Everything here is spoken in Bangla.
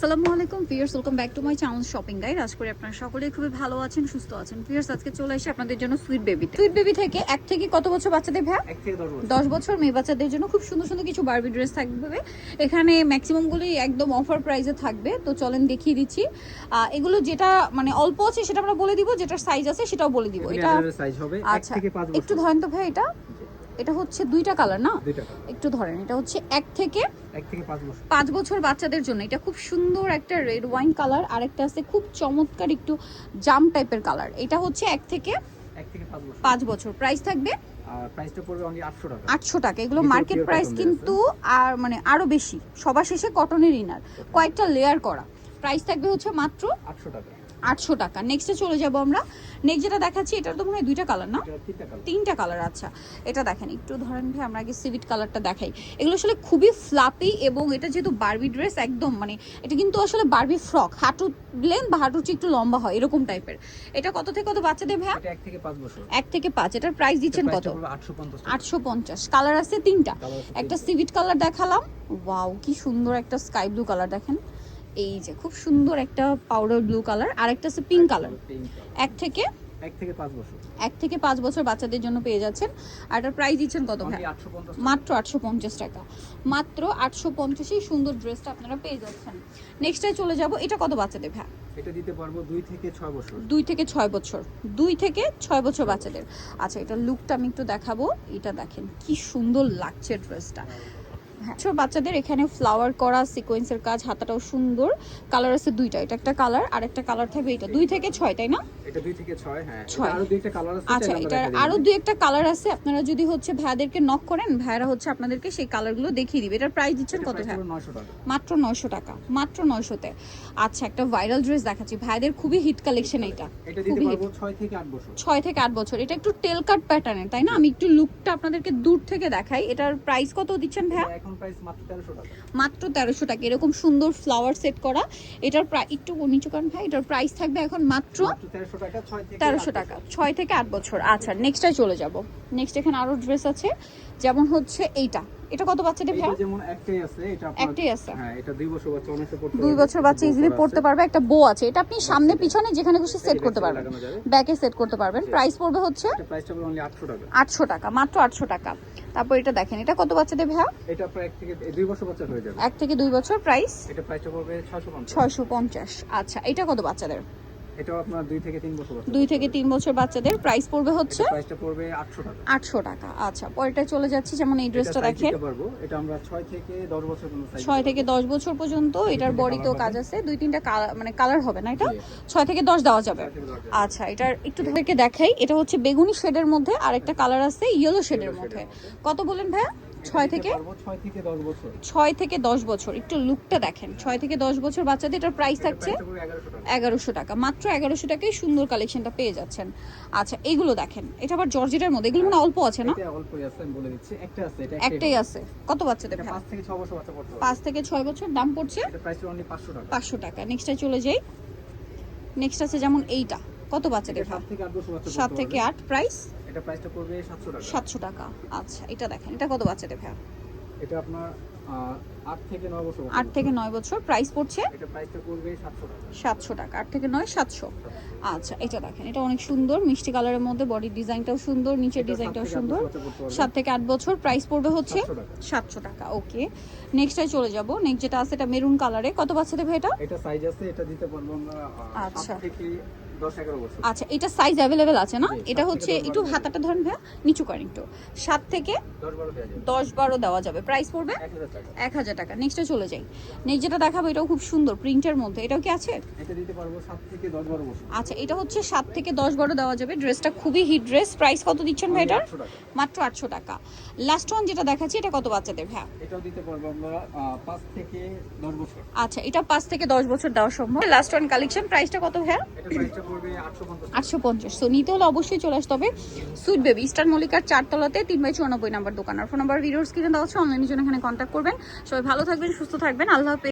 আসসালামু আলাইকুম viewers, welcome back to my channel shopping guide. আশা করি আপনারা সকলেই খুবই ভালো আছেন, সুস্থ আছেন। ভিউয়ার্স, আজকে চলে এসে আপনাদের জন্য সুইট বেবি থেকে এক থেকে কত বছর বাচ্চাদের ভাই? 1 থেকে 10 বছর মেয়ে বাচ্চাদের জন্য খুব সুন্দর সুন্দর কিছু বারবি ড্রেস থাকবে। এখানে ম্যাক্সিমামগুলি একদম অফার প্রাইসে থাকবে। তো চলেন দেখিয়ে দিচ্ছি। এগুলো যেটা মানে অল্প আছে সেটা আমরা বলে দিব, যেটার সাইজ আছে সেটাও বলে দিব। এটা সাইজ হবে 1 আচ্ছা, থেকে 5 বছর। একটু ধরেন তো ভাই, এটা হচ্ছে দুইটা কালার না? দুইটা কালার। একটু ধরেন, এটা হচ্ছে 1 থেকে 5 বছর। 5 বছর বাচ্চাদের জন্য। এটা খুব সুন্দর একটা রেড ওয়াইন কালার, আর একটা আছে খুব চমৎকার একটু জাম টাইপের কালার। এটা হচ্ছে 1 থেকে 5 বছর। প্রাইস থাকবে আর প্রাইসটা পড়বে অনলি 800 টাকা। 800 টাকা। এগুলো মার্কেট প্রাইস কিন্তু আর মানে আরো বেশি। সবার শেষে কটনের ইনার, কয়েকটা লেয়ার করা। প্রাইস থাকবে হচ্ছে মাত্র 800 টাকা। 800 টাকা। নেক্সটে চলে যাব আমরা। নেক্সট যেটা দেখাচ্ছি, এটার তো মনে হয় দুইটা কালার না? তিনটা কালার। আচ্ছা, এটা দেখেন, একটু ধরেন ভাই, আমরা আগে সিভিট কালারটা দেখাই। এগুলো আসলে খুবই ফ্লাপি, এবং এটা যেহেতু বারবি ড্রেস একদম মানে এটা কিন্তু আসলে বারবি ফ্রক, হাঁটু লেন বা হাঁটু একটু লম্বা হয় এরকম টাইপের। এটা কত থেকে কত বাচ্চাদের ভাই? এটা 1 থেকে 5 বছর। 1 থেকে 5। এটার প্রাইস দিচ্ছেন কত? 850। কালার আছে তিনটা। একটা সিভিট কালার দেখালাম, ওয়াও কি সুন্দর একটা স্কাই ব্লু কালার দেখেন। এই যে খুব সুন্দর একটা পাউডার ব্লু কালার, আর একটা আছে পিঙ্ক কালার। 1 থেকে 5 বছর। 1 থেকে 5 বছর বাচ্চাদের জন্য পেয়ে যাচ্ছেন। আর এটার প্রাইস দিচ্ছেন কত ভাই? মাত্র 850 টাকা। মাত্র 850-এই সুন্দর ড্রেসটা আপনারা পেয়ে যাচ্ছেন। নেক্সটে চলে যাব। এটা কত বাচ্চাদের ভাই? এটা দিতে পারবো 2 থেকে 6 বছর। 2 থেকে 6 বছর। 2 থেকে 6 বছর বাচ্চাদের। আচ্ছা, এটা লুকটা আমি একটু দেখাবো। এটা দেখেন কি সুন্দর লাগছে ড্রেসটা। হ্যাঁ, ছোট বাচ্চাদের এখানে ফ্লাওয়ার করা সিকোয়েন্সের কাজ, হাতাটাও সুন্দর। কালার আছে দুইটা, এটা একটা কালার আর একটা কালার থাকবে। এটা 2 থেকে 6, তাই না? এটা 2 থেকে 6, হ্যাঁ। 6। আরো দুই একটা কালার আছে। আচ্ছা, এটা আরো দুই একটা কালার আছে। আপনারা যদি হচ্ছে ভাইয়াদেরকে নক করেন, ভাইয়ারা হচ্ছে আপনাদেরকে সেই কালারগুলো দেখিয়ে দিবে। এটার প্রাইস দিচ্ছেন কত ভাই? 900 টাকা। মাত্র 900 টাকা। মাত্র 900-তে। আচ্ছা, একটা ভাইরাল ড্রেস দেখাচ্ছি। ভাইয়াদের খুবই হিট কালেকশন এটা। এটা দিতে পারবো 6 থেকে 8 বছর। 6 থেকে 8 বছর। এটা একটু টেল কাট প্যাটার্নের, তাই না? আমি একটু লুকটা আপনাদেরকে দূর থেকে দেখাই। এটার প্রাইস কত দিচ্ছেন ভাইয়া? এখন প্রাইস মাত্র 1300 টাকা। মাত্র 1300 টাকা। এরকম সুন্দর ফ্লাওয়ার সেট করা। এটার প্রাইস একটু নিচু করেন ভাই। এটার প্রাইস থাকবে এখন মাত্র 1300 টাকা। 1300 টাকা। 6 থেকে 8 বছর। আচ্ছা, নেক্সটটাই চলে যাব। নেক্সট এখানে আরো ড্রেস আছে, যেমন হচ্ছে এইটা। এটা কত বাচ্চাদের ভাই? এটা যেমন একটাই আছে, এটা আপনার একটাই আছে। হ্যাঁ, এটা 2 বছর বাচ্চা অনায়াসে পড়তে পারবে। 2 বছর বাচ্চা ইজিলি পড়তে পারবে। একটা বো আছে, এটা আপনি সামনে পিছনে যেখানে খুশি সেট করতে পারবেন, ব্যাকে সেট করতে পারবেন। প্রাইস পড়বে হচ্ছে এটা প্রাইসটা পড়বে অনলি 800 টাকা। 800 টাকা। মাত্র 800 টাকা। তারপর এটা দেখেন, এটা কত বাচ্চাদের ভাই? এটা প্রায় 1 থেকে 2 বছর বাচ্চা হয়ে যাবে। 1 থেকে 2 বছর। প্রাইস এটা প্রাইসটা পড়বে 650। 650। আচ্ছা, এটা কত বাচ্চাদের? এটাও আপনার 2 থেকে 3 বছর বাচ্চা। 2 থেকে 3 বছর বাচ্চাদের। প্রাইস পড়বে হচ্ছে প্রাইসটা পড়বে 800 টাকা। 800 টাকা। আচ্ছা, পরেরটা চলে যাচ্ছি। যেমন এই ড্রেসটা দেখেন, এটা আমরা 6 থেকে 10 বছর পর্যন্ত সাইজ 6 থেকে 10 বছর পর্যন্ত। এটার বডিতেও কাজ আছে। 2-3টা মানে কালার হবে না? এটা 6 থেকে 10 দেওয়া যাবে। আচ্ছা, এটার একটু ধরেকে দেখাই। এটা হচ্ছে বেগুনি শেডের মধ্যে, আর একটা কালার আছে ইয়েলো শেডের মধ্যে। কত বলেন ভাইয়া? 6 থেকে 10 বছর। 6 থেকে 10 বছর। একটু লুকটা দেখেন। 6 থেকে 10 বছর বাচ্চাদের। এটার প্রাইস থাকছে 1100 টাকা। মাত্র 1100 টাকায় সুন্দর কালেকশনটা পেয়ে যাচ্ছেন। আচ্ছা, এগুলো দেখেন, এটা আবার জর্জেটের মধ্যে। এগুলো মানে অল্প আছে না? এটা অল্পই আছে, আমি বলে দিচ্ছি। একটা আছে, এটা একটাই আছে। কত বাচ্চাদের? 5 থেকে 6 বছর বাচ্চা পড়তে পারবে। 5 থেকে 6 বছর। দাম পড়ছে এটা প্রাইস অনলি 500 টাকা। 500 টাকা। নেক্সটে চলে যাই। নেক্সট আছে যেমন এইটা। কত বাচ্চাদের? 7 থেকে 8 বছর বাচ্চা। 7 থেকে 8। প্রাইস এটা প্রাইসটা পড়বে 700 টাকা। 700 টাকা। আচ্ছা, এটা দেখেন, এটা কত বাচ্চাদের ভাই? এটা আপনার 8 থেকে 9 বছর। 8 থেকে 9 বছর। প্রাইস পড়ছে এটা প্রাইসটা পড়বে 700 টাকা। 700 টাকা। 8 থেকে 9 700। আচ্ছা, এটা দেখেন, এটা অনেক সুন্দর মিষ্টি কালারের মধ্যে। বডির ডিজাইনটাও সুন্দর, নিচের ডিজাইনটাও সুন্দর। 7 থেকে 8 বছর। প্রাইস পড়বে হচ্ছে 700 টাকা। ওকে, নেক্সটে চলে যাব। নেক্সট যেটা আছে, এটা মেরুন কালারে। কত বাচ্চাদের ভাই এটা? এটা সাইজ আছে, এটা দিতে পারবো আমরা আচ্ছা 7 থেকে 10-11 বছর। আচ্ছা, এটা সাইজ অ্যাভেলেবেল আছে না? এটা হচ্ছে একটু হাতাটা ধরেন ভাই, নিচু করেন একটু। 7 থেকে 10-12 দেওয়া যাবে। প্রাইস পড়বে 1000 টাকা। নেক্সটে চলে যাই। নেক্সট যেটা দেখাবো, এটাও খুব সুন্দর প্রিন্টের মধ্যে। এটাও কি আছে? এটা দিতে পারবো 7 থেকে 10-12 বছর। আচ্ছা, এটা হচ্ছে 7 থেকে 10-12 দেওয়া যাবে। ড্রেসটা খুবই হিট ড্রেস। প্রাইস কত দিচ্ছেন ভাই এটার? মাত্র 800 টাকা। লাস্ট ওয়ান যেটা দেখাচ্ছি, এটা কত বাচ্চাদের ভাই? এটাও দিতে পারবো আমরা 5 থেকে 10 বছর। আচ্ছা, এটা 5 থেকে 10 বছর দেওয়া সম্ভব। Last one collection. প্রাইসটা কত ভাই? এটা প্রাইসটা পড়বে 850। 850। সো নিতে হলে অবশ্যই চলে আসতে হবে সুইট বেবি, ইস্টার্ন মল্লিকার 4 তলাতে 3/94 নাম্বার দোকান। আর ফোন নাম্বার ভিডিওর স্ক্রিনে দেওয়া আছে। অনলাইনের জন্য এখানে কন্ট্যাক্ট করবেন। সবাই ভালো থাকবেন, সুস্থ থাকবেন। আল্লাহ হাফেজ।